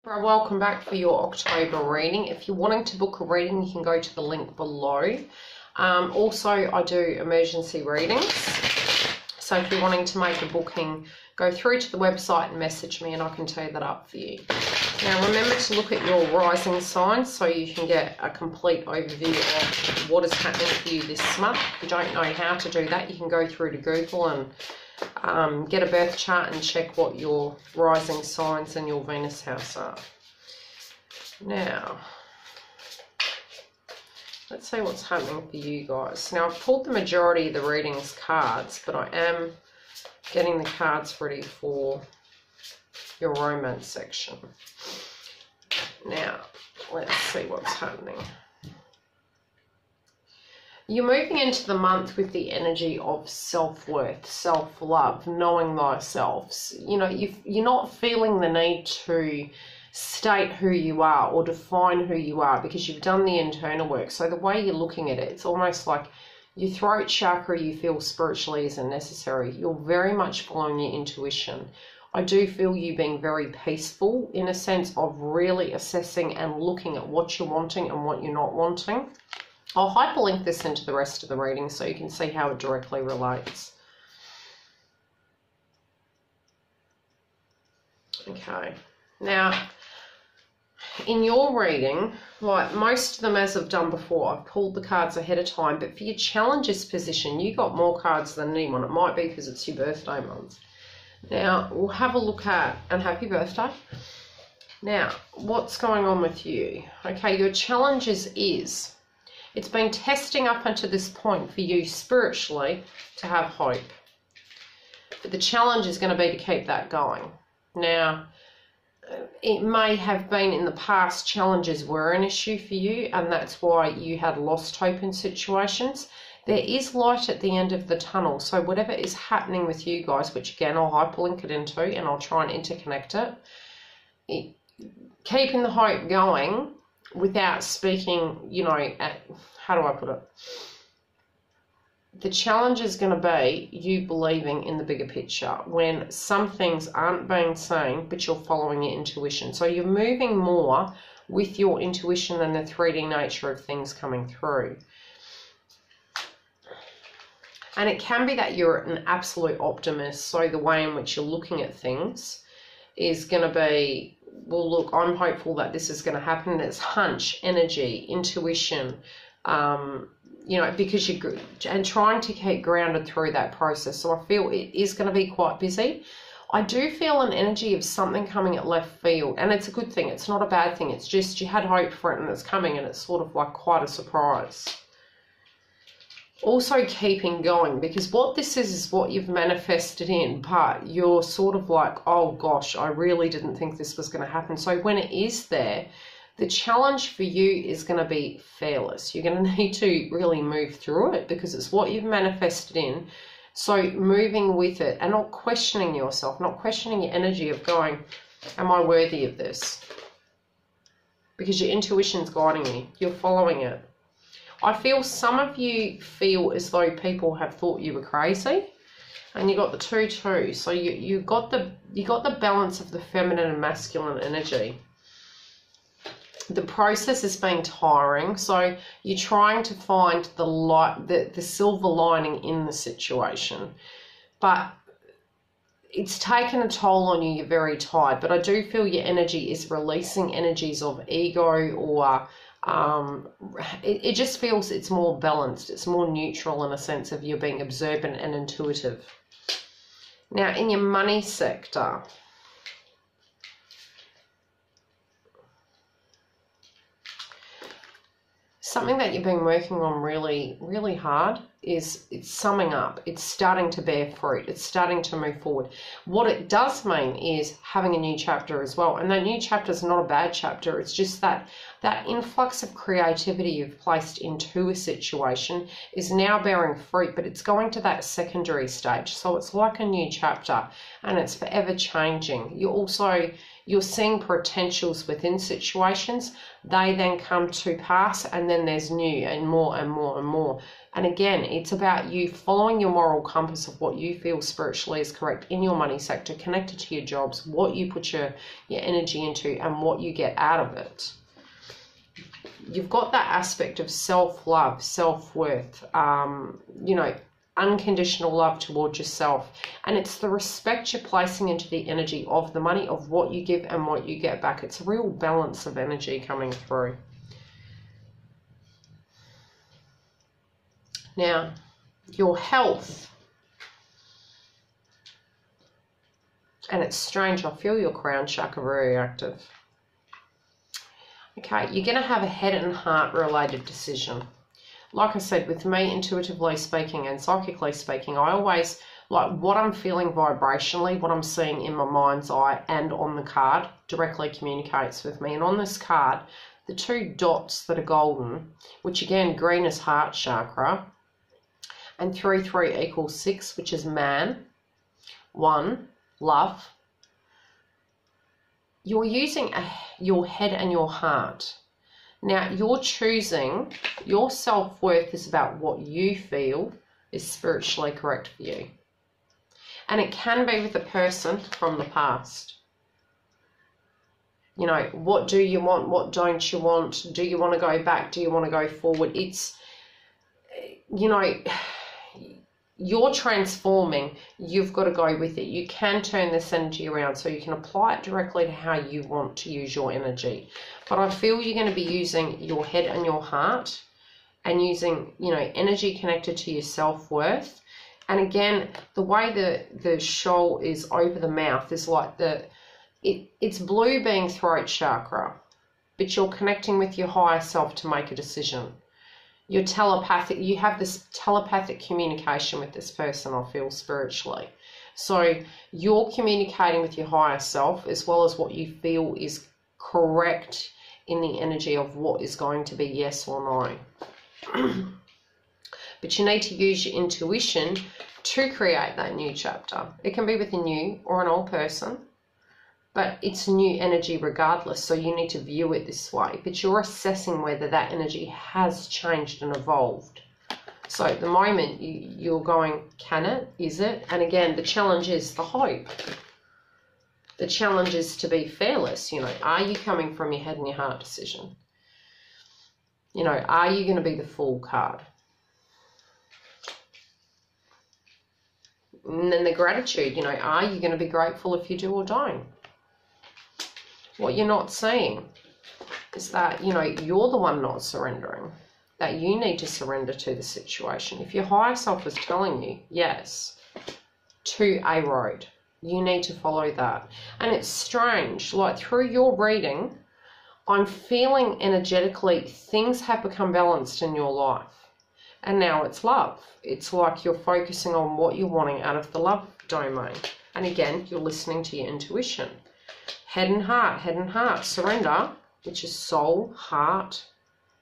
Welcome back for your October reading. If you're wanting to book a reading, you can go to the link below. Also, I do emergency readings. So if you're wanting to make a booking, go through to the website and message me and I can tee that up for you. Now remember to look at your rising signs so you can get a complete overview of what is happening for you this month. If you don't know how to do that, you can go through to Google and get a birth chart and check what your rising signs and your Venus house are. Now, let's see what's happening for you guys. Now, I've pulled the majority of the readings cards, but I am getting the cards ready for your romance section. Now, let's see what's happening. You're moving into the month with the energy of self-worth, self-love, knowing thyself. You know, you're not feeling the need to state who you are or define who you are because you've done the internal work. So the way you're looking at it, it's almost like your throat chakra you feel spiritually isn't necessary. You're very much following your intuition. I do feel you being very peaceful in a sense of really assessing and looking at what you're wanting and what you're not wanting. I'll hyperlink this into the rest of the reading so you can see how it directly relates. Okay, now in your reading, like most of them as I've done before, I've pulled the cards ahead of time, but for your challenges position, you got more cards than anyone. It might be because it's your birthday month. Now, we'll have a look at, and happy birthday. Now, what's going on with you? Okay, your challenges is, it's been testing up until this point for you spiritually to have hope. But the challenge is going to be to keep that going. Now, it may have been in the past challenges were an issue for you and that's why you had lost hope in situations. There is light at the end of the tunnel. So whatever is happening with you guys, which again I'll hyperlink it into and I'll try and interconnect it, keeping the hope going without speaking, you know, how do I put it? The challenge is going to be you believing in the bigger picture when some things aren't being seen, but you're following your intuition. So you're moving more with your intuition than the 3D nature of things coming through. And it can be that you're an absolute optimist. So the way in which you're looking at things is going to be, well, look, I'm hopeful that this is going to happen. It's hunch, energy, intuition, you know, because you're good and trying to keep grounded through that process. So I feel it is going to be quite busy. I do feel an energy of something coming at left field, and it's a good thing. It's not a bad thing. It's just you had hope for it and it's coming, and it's sort of like quite a surprise. Also keeping going, because what this is what you've manifested in, but you're sort of like, oh gosh, I really didn't think this was going to happen. So when it is there, the challenge for you is going to be fearless. You're going to need to really move through it because it's what you've manifested in. So moving with it and not questioning yourself, not questioning your energy of going, am I worthy of this? Because your intuition's guiding you. You're following it. I feel some of you feel as though people have thought you were crazy. And you got the 2-2. So you got the balance of the feminine and masculine energy. The process has been tiring, so you're trying to find the light, the silver lining in the situation. But it's taken a toll on you, you're very tired. But I do feel your energy is releasing energies of ego or it just feels it's more balanced. It's more neutral in a sense of you being observant and intuitive. Now, in your money sector, something that you've been working on really, really hard is it's summing up. It's starting to bear fruit. It's starting to move forward. What it does mean is having a new chapter as well. And that new chapter is not a bad chapter. It's just that influx of creativity you've placed into a situation is now bearing fruit, but it's going to that secondary stage. So it's like a new chapter and it's forever changing. you're seeing potentials within situations. They then come to pass, and then there's new and more and more and more. And again, it's about you following your moral compass of what you feel spiritually is correct in your money sector, connected to your jobs, what you put your energy into, and what you get out of it. You've got that aspect of self-love, self-worth, you know, unconditional love towards yourself. And it's the respect you're placing into the energy of the money, of what you give and what you get back. It's a real balance of energy coming through. Now, your health. And it's strange, I feel your crown chakra very active. Okay, you're going to have a head and heart related decision. Like I said, with me, intuitively speaking and psychically speaking, I always, like, what I'm feeling vibrationally, what I'm seeing in my mind's eye and on the card directly communicates with me. And on this card, the two dots that are golden, which again, green is heart chakra, and 3, 3 equals 6, which is man, 1, love. You're using your head and your heart. Now, you're choosing, your self-worth is about what you feel is spiritually correct for you. And it can be with a person from the past. You know, what do you want? What don't you want? Do you want to go back? Do you want to go forward? It's, you know, you're transforming. You've got to go with it. You can turn this energy around so you can apply it directly to how you want to use your energy. But I feel you're going to be using your head and your heart and using, you know, energy connected to your self-worth. And again, the way the shoal is over the mouth is like it's blue being throat chakra, but you're connecting with your higher self to make a decision. You're telepathic, you have this telepathic communication with this person, I feel, spiritually. So you're communicating with your higher self as well as what you feel is correct in the energy of what is going to be yes or no. But you need to use your intuition to create that new chapter. It can be with a new or an old person, but it's new energy regardless, so you need to view it this way. But you're assessing whether that energy has changed and evolved. So at the moment, you're going, can it? Is it? And again, the challenge is the hope. The challenge is to be fearless. You know, are you coming from your head and your heart decision? You know, are you going to be the Fool card? And then the gratitude, you know, are you going to be grateful if you do or don't? What you're not seeing is that, you know, you're the one not surrendering, that you need to surrender to the situation. If your higher self is telling you, yes, to a road, you need to follow that. And it's strange, like through your reading, I'm feeling energetically things have become balanced in your life. And now it's love. It's like you're focusing on what you're wanting out of the love domain. And again, you're listening to your intuition. Head and heart, surrender, which is soul, heart,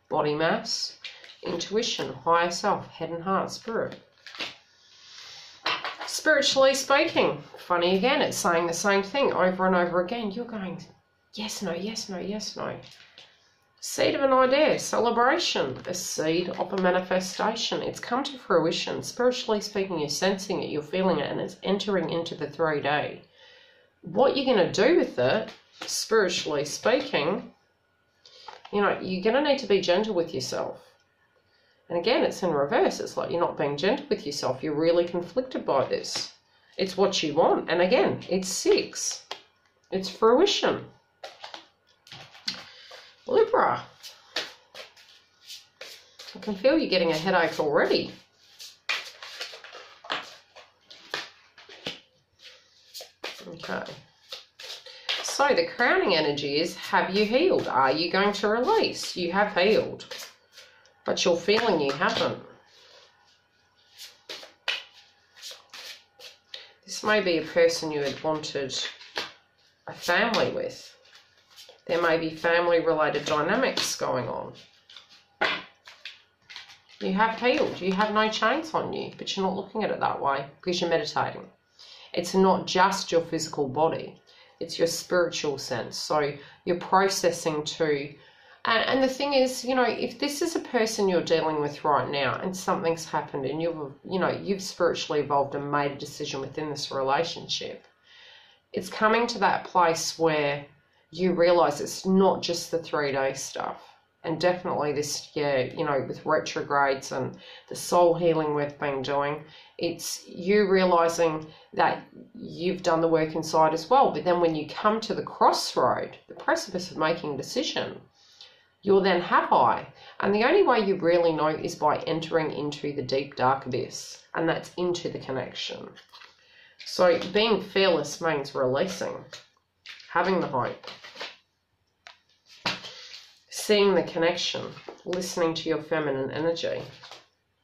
body mass, intuition, higher self, head and heart, spirit. Spiritually speaking, funny again, it's saying the same thing over and over again. You're going, yes, no, yes, no, yes, no. Seed of an idea, celebration, a seed of a manifestation. It's come to fruition. Spiritually speaking, you're sensing it, you're feeling it, and it's entering into the 3D. What you're going to do with it, spiritually speaking, you know, you're going to need to be gentle with yourself. And again, it's in reverse. It's like you're not being gentle with yourself. You're really conflicted by this. It's what you want. And again, it's 6. It's fruition. Libra. I can feel you getting a headache already. Okay. So the crowning energy is, have you healed? Are you going to release? You have healed, but you're feeling you haven't. This may be a person you had wanted a family with. There may be family-related dynamics going on. You have healed. You have no chains on you, but you're not looking at it that way because you're meditating. It's not just your physical body. It's your spiritual sense. So you're processing too. And the thing is, you know, if this is a person you're dealing with right now and something's happened and you've spiritually evolved and made a decision within this relationship, it's coming to that place where you realize it's not just the 3-day stuff. And definitely this, you know, with retrogrades and the soul healing we've been doing, it's you realizing that you've done the work inside as well. But then when you come to the crossroad, the precipice of making a decision, you'll then have I. And the only way you really know is by entering into the deep, dark abyss. And that's into the connection. So being fearless means releasing, having the hope, seeing the connection, listening to your feminine energy,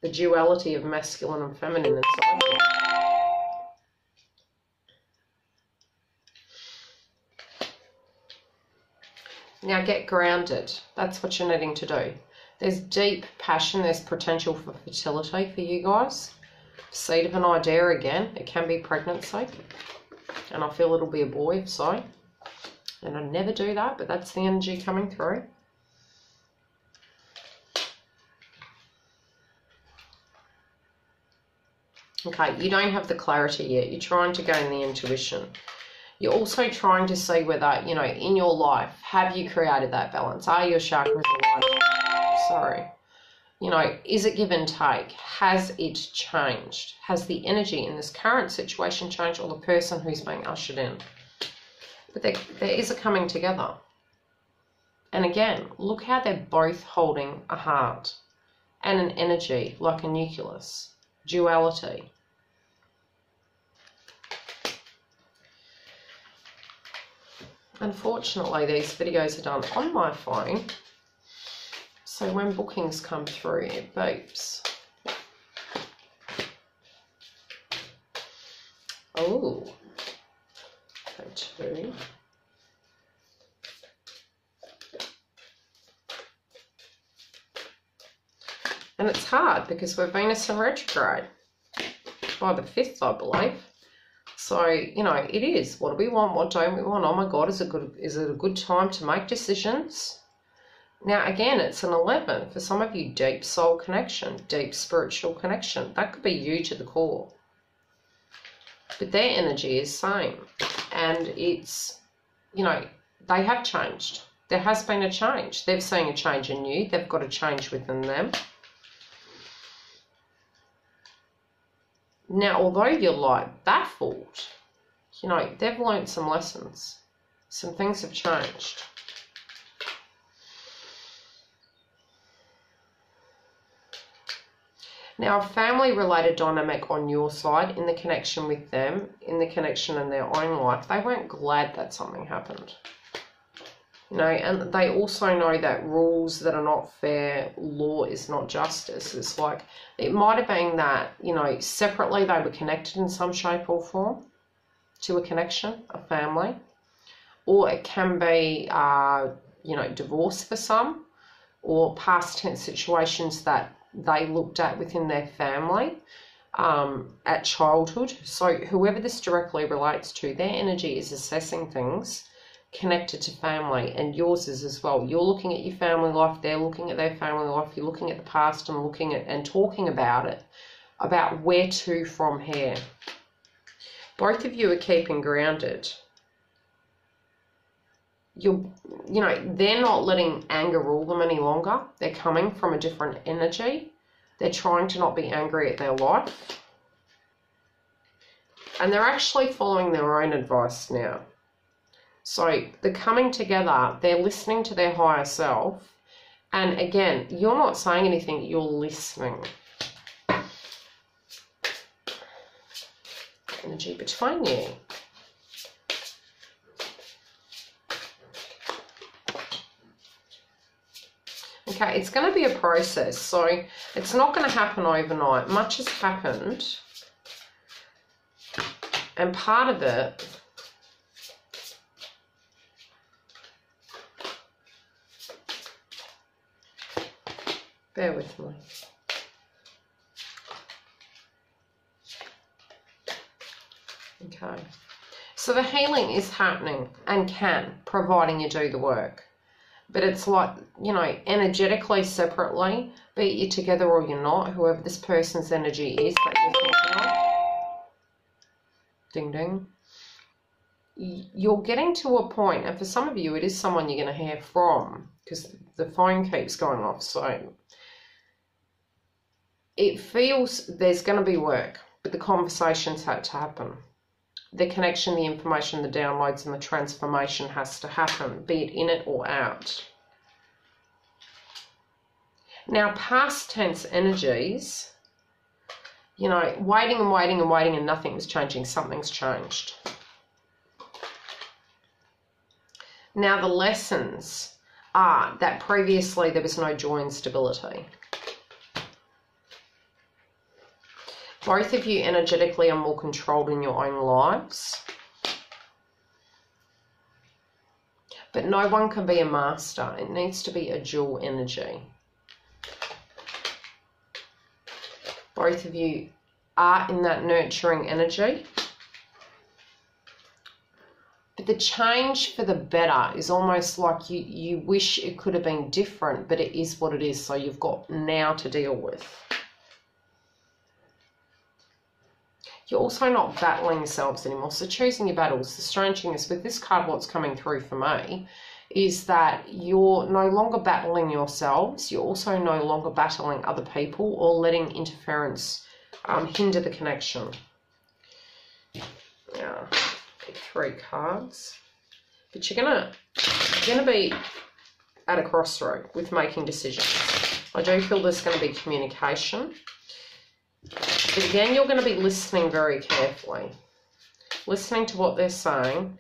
the duality of masculine and feminine inside you. Now get grounded. That's what you're needing to do. There's deep passion. There's potential for fertility for you guys. Seed of an idea again. It can be pregnancy. And I feel it'll be a boy if so. And I never do that, but that's the energy coming through. Okay, you don't have the clarity yet. You're trying to gain the intuition. You're also trying to see whether, you know, in your life, have you created that balance? Are your chakras aligned? Sorry. You know, is it give and take? Has it changed? Has the energy in this current situation changed, or the person who's being ushered in? But there is a coming together. And again, look how they're both holding a heart and an energy like a nucleus. Duality. Unfortunately, these videos are done on my phone, so when bookings come through, it beeps. Oh, okay, 2. And it's hard because we're Venus in retrograde by the 5th, I believe. So, you know, it is. What do we want? What don't we want? Oh my God, is it a good time to make decisions? Now, again, it's an 11. For some of you, deep soul connection, deep spiritual connection. That could be you to the core. But their energy is same. And it's, you know, they have changed. There has been a change. They've seen a change in you. They've got a change within them. Now, although you're like baffled, you know, they've learned some lessons. Some things have changed. Now, a family-related dynamic on your side, in the connection with them, in the connection in their own life, they weren't glad that something happened. You know, and they also know that rules that are not fair, law is not justice. It's like, it might have been that, you know, separately they were connected in some shape or form to a connection, a family. Or it can be, you know, divorce for some, or past tense situations that they looked at within their family at childhood. So whoever this directly relates to, their energy is assessing things connected to family, and yours is as well. You're looking at your family life, they're looking at their family life, you're looking at the past and looking at and talking about it, about where to from here. Both of you are keeping grounded. You know, they're not letting anger rule them any longer. They're coming from a different energy. They're trying to not be angry at their life. And they're actually following their own advice now. So they're coming together, they're listening to their higher self, and again, you're not saying anything, you're listening. Energy between you. Okay, it's going to be a process, so it's not going to happen overnight. Much has happened, and part of it bear with me. Okay. So the healing is happening and can, providing you do the work. But it's like, you know, energetically, separately, be it you're together or you're not, whoever this person's energy is that you're thinking of. Ding ding. You're getting to a point, and for some of you, it is someone you're going to hear from, because the phone keeps going off. So it feels there's going to be work, but the conversations had to happen. The connection, the information, the downloads, and the transformation has to happen, be it in it or out. Now, past tense energies, you know, waiting and waiting and waiting and nothing was changing. Something's changed. Now, the lessons are that previously there was no joy and stability. Both of you energetically are more controlled in your own lives. But no one can be a master. It needs to be a dual energy. Both of you are in that nurturing energy. But the change for the better is almost like you wish it could have been different, but it is what it is. So you've got now to deal with. You're also not battling yourselves anymore. So choosing your battles. The strange thing is with this card, what's coming through for me is that you're no longer battling yourselves. You're also no longer battling other people or letting interference hinder the connection. Now, pick 3 cards. But you're gonna be at a crossroad with making decisions. I do feel there's going to be communication. But again, you're going to be listening very carefully. Listening to what they're saying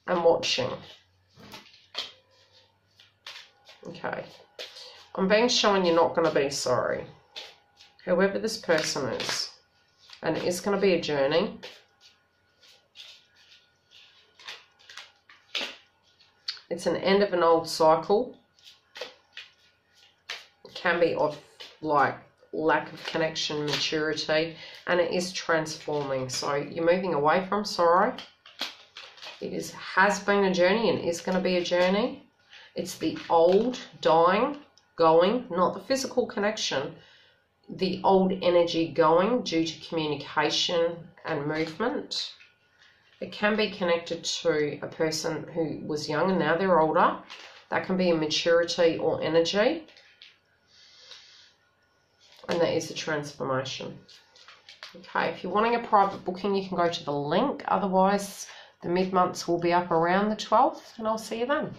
and watching. Okay. I'm being shown you're not going to be sorry. Whoever this person is. And it is going to be a journey. It's an end of an old cycle. It can be of like lack of connection, maturity, and it is transforming. So you're moving away from sorrow. It has been a journey and is going to be a journey. It's the old dying, going, not the physical connection, the old energy going due to communication and movement. It can be connected to a person who was young and now they're older. That can be a maturity or energy. And that is a transformation. Okay, if you're wanting a private booking, you can go to the link. Otherwise, the mid-months will be up around the 12th, and I'll see you then.